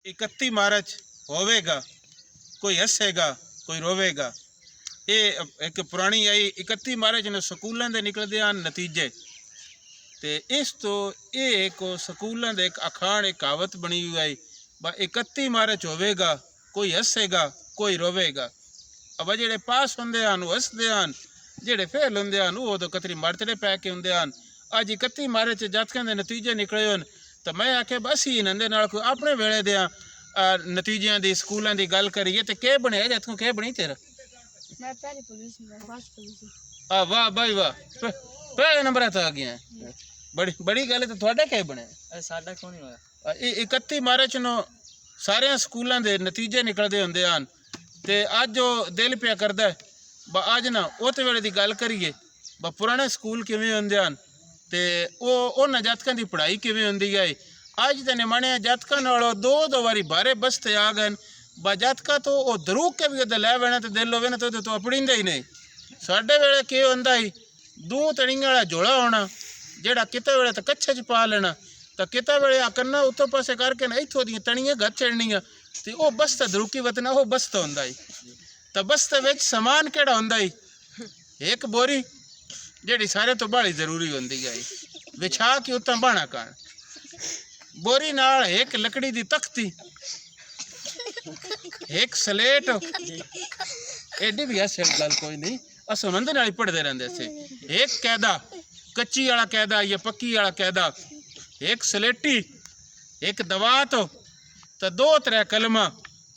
31 मार्च होवेगा, कोई हसेगा कोई रोवेगा। ये एक पुरानी आई 31 मार्च ने स्कूलों के निकलते हैं नतीजे। तो इस तो ये एक स्कूलों के एक अखाण एक कहावत बनी हुई है, 31 मार्च होवेगा, कोई हसेगा कोई रोवेगा। अब जेडे पास होंगे हैं वो हसते हैं, जेडे फेल होंगे हैं वो तो कतरी मरतड़े पै के होंगे हैं। अज 31 मार्च जातकों के नतीजे निकले हो तो मैं आख्या बस ही इन्हें कोई अपने वेले दे नतीजियां दी स्कूलों की गल करिए तो क्या बने जातकों क्या बनी तेरा? मैं पहली पोजीशन में फर्स्ट पोजीशन। वाह भाई वाह, पहले नंबर तो आ गया है। बड़ी बड़ी गल है। तो थोड़ा क्या बने? साडा क्यों नहीं होया? 31 मार्च नो सारे स्कूलों के नतीजे निकलते होंगे हैं तो अज जो दिल पिया करता है अज ना उस वेले की गल करिए पुराने स्कूल किवें होंगे हैं तो उन्होंने जातकों की पढ़ाई किवें होंदी है। अज तो निमाने जातकों नालों दो बारी बारे बसते आ गए। जातका तो वो दरूक के भी लै बैना तो दिल होवे ना तो अपड़ींदा ही नहीं। साडे वेले के होंदा ही दो तड़ियां वाला झोला होना जेड़ा किते वेले तो कच्छे च पा लेना तो किते वेले कन्ना उत्तों पासे करके ना इत्थों दी तड़ियां गच चढ़नियां ते वो बस्ता दरूकी वतना वो बस्ता होंदा ही। तो बस्ते विच समान केड़ा होंदा ही? एक बोरी जेड़ी सारे तो बड़ी जरूरी होंदी है, विछा के उत्ता बाणा कान, बोरी नाल एक लकड़ी दी तख्ती, एक स्लेट, एडी भी ऐसी गल कोई नहीं, असं उन्होंने नाल पढ़ते रहते से, एक कैदा कच्ची वाला कैदा या पक्की वाला कैदा, एक स्लेटी, एक दवात तो 2-3 कलमा,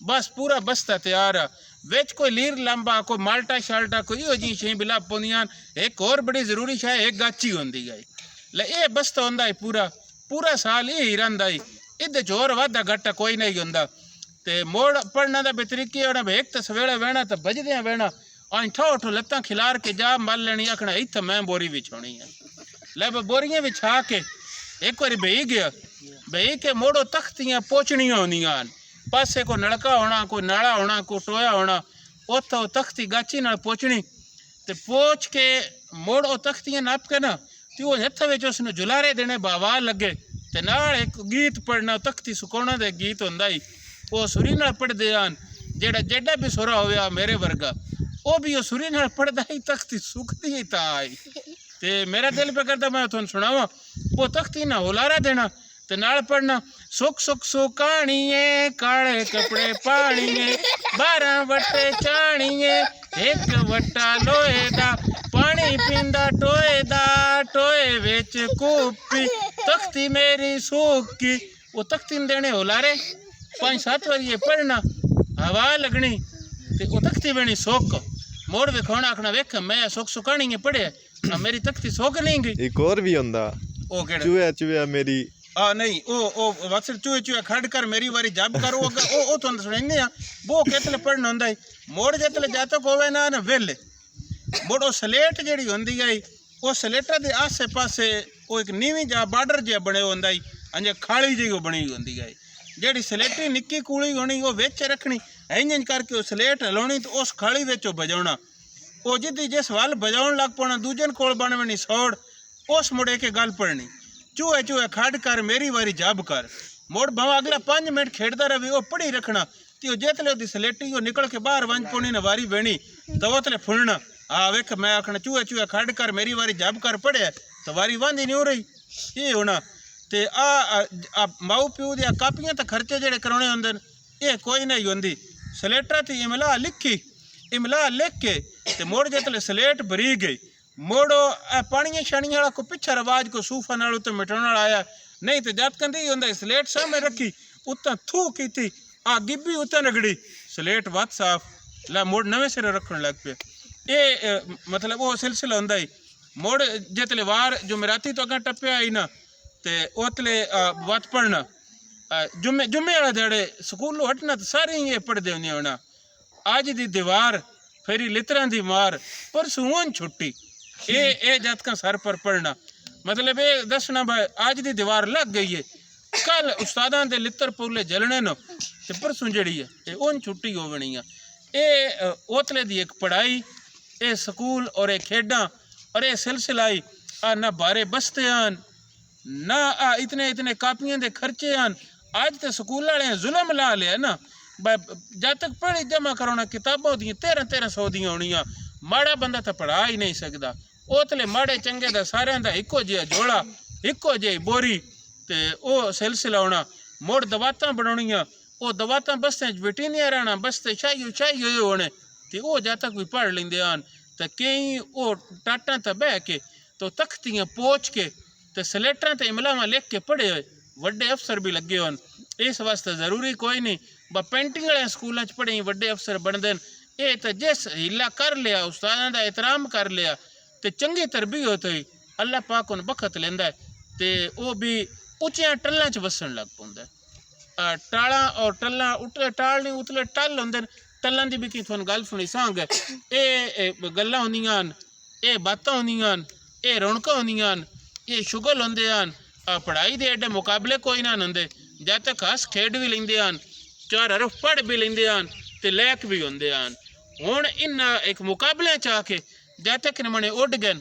बस पूरा बस्ता तैयार है। विच कोई लीर लंबा कोई माल्टा शाल्टा कोई यो जी शे बिला पौंदियां। एक और बड़ी जरूरी शे एक गाची होंदी है। ले ये बस्ता होंदा है पूरा पूरा साल ही रहिंदा है। इहदे च होर वाधा घाटा कोई नहीं होंदा। ते मोड़ पढ़ना दा बेतरीके होना भाई एक तो सवेले बहना तो बजदे बहना अं ठो ठो लत्तां खिलार के जा मल लेनी आखना इत्थे मैं बोरी बिछाउणी है। ले बोरियां बिछा के एक बार बही गया, बही के मोड़ो तख्तियां पोचनियां होंदियां, पासे को नलका होना कोई नाला होना कोई टोया होना, उतो तख्ती गाची नाल पोचनी ते पोच के मोड़ ओ तख्तियां नाप के ना तो वो हथ विच उसनूं जुलारे देने बावा लगे ते नाल एक गीत पढ़ना तख्ती सुकाउणा दे गीत हुंदा ही वो सुरी नाल पढ़दे आन जेड़ा जेड़ा भी सुरा होया मेरे वर्गा वो भी वो सुरी नाल पढ़दा ही तख्ती सुखदी ही ता आई। ते मेरा दिल पे करदा मैं तुहानूं सुणावां वो तख्ती ना हुलारा देना ते नाल पढ़ना सुख सुख सुकाणीए काले कपड़े पाणीए 12 वट्टे चाणीए एक वट्टा लोहे दा पानी पींदा टोए विच कूपी तख्ती मेरी सूकी। वो तख्ती देने हुलारे 5-7 बार ये पढ़ना हवा लगनी ते वो तख्ती बनी सोक मोड़ विखाना आखना वेख मैं सुख सुकाणी पढ़े मेरी तख्ती सोक नहीं गई। एक और भी होंदा ओ केड़ा चूहा मेरी नहीं ओ वत्सर चूहे खड़ कर मेरी वारी जब कर ओ तो सुनेंगे वो केतले पढ़ना होंदा है। मोड़ जितले जातक होवे ना वेले मोड़ ओ स्लेट जेड़ी होंदी है वो स्लेटा दे आसे पासे वो एक नीवी जा बार्डर जिहा बने होंदा है अंजे खाली जी बनी होंदी है जेड़ी स्लेटी निक्की कूली होनी वो विच रखनी इंज करके वो स्लेट हलाउणी तो उस खाली विच बजाउणा वो जिद्दी जिस वल बजाउण लग पौना दूजन कोल बनवनी सौड़ उस मुड़े के गल पढ़नी चूहे चूहे खड़ कर मेरी वारी जब कर मोड़ भाव अगला 5 मिनट खेड़ता रहे वो पढ़ी रखना तो जितले ओदी स्लेटी वो निकल के बाहर वंज पौनी ने वारी बहनी तो उतले फुलना वेख मैं आखना चूहे चूहे खड़ कर मेरी वारी जब कर पढ़े तो वारी वंज ही नहीं हो रही ये होना। तो माऊ प्यू दी कापियां तो खर्चे जेड़े कराने होंदे ये कोई नहीं होंदी स्लेटा थी इमला लिखी इमला लिख के ते मोड़ जितले स्लेट भरी गई मोड़ो पानिया शानिया वाला को पिछा रवाज को सूफा नाल उत्ते मिटाने वाला आया नहीं तो जात कंदे ही होंदा स्लेट सामने रखी उत्ता थू की थी गिब्बी उत्ते रगड़ी स्लेट वत साफ ला मोड़ नवे सिरे रखने लग पे ये मतलब वो सिलसिला होंदा ही मोड़ जितले वार जुमेराती तो अगर टप्पे आई ना ते उतले वत पढ़ना जुम्मे वाला दिहाड़े स्कूलों हटना तो सारे ही पढ़ते होंगे होना अज दी दीवार फेरी लितरां दी मार परसूं छुट्टी ये जातका सर पर पढ़ना मतलब ये दसना भाई अज दी दीवार लग गई है कल उस्तादां दे लित्र पुले जलने न ते परसूं जड़ी है ये उन छुट्टी होवनी है। ये ओतले दी एक पढ़ाई ये स्कूल और ये खेडां और ये सिलसिला ना बारे बसते हैं ना इतने कापियां दे खर्चे हैं ਅੱਜ ਤੇ ਸਕੂਲ ਵਾਲਿਆਂ ਜ਼ੁਲਮ ਲਾ ਲਿਆ ਨਾ जब तक पढ़ी जमा कराना किताबों दी 1300 दी होनियां माड़ा बंदा तो पढ़ा ही नहीं सकता उतले माड़े चंगे दा सारियां दा इक्को जिहा जोड़ा इक्को जी बोरी ते ओ सिलसिला होना मुड़ दवातां बनाउणियां ओ दवातां बस्तें च बिठी नहीं रहना बस्ते शाही होने ते ओ जद तक भी पढ़ लेंदे आन ते केईं ओ टाटां ते बह के तो तख्तियां पोच के ते स्लेटां ते इमलावां लिख के पढ़े होए वड्डे अफसर भी लगे होन इस वास्ते जरूरी कोई नहीं ब पेंटिंग वाले स्कूलों च पढ़े वड्डे अफसर बनते हैं ये तो जिस हीला कर लिया उस्तादां दा एहतराम कर लिया तो चंगी तरबियत हुई अल्लाह पाक उन बखत लेंदा है तो वो भी उच्चियां टल्लां च वसन लग पौंदा है टाला और टल्लां उतले टाल नहीं उतले टल होंदे टल्लां दी भी की थोन गल सुनी सांग ये गल्लां होंदियां ये बातां होंदियां ये रौनकां होंदियां ये शुगल होंदे हैं पढ़ाई दे एडे मुकाबले कोई ना होंदे जद तक हस खेड भी लेंदे हैं 4 हरफ पढ़ भी लेंदे हैं ते लैक भी होंदे हैं हुण इन एक मुकाबले च आके जद तक मने उड गए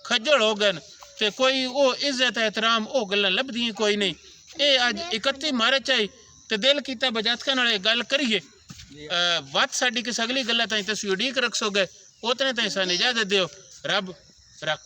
खज्जल हो गए तो कोई वो इज्जत एहतराम वो गल्लां लभदियां कोई नहीं ये अज 31 मार्च आई तो दिल कीता बजातका नाल गल करिए वत साडी किस अगली गल्लां ताईं तुसीं उड़ीक रखसोगे उतने ताईं सानूं इजाजत दिओ रब रख।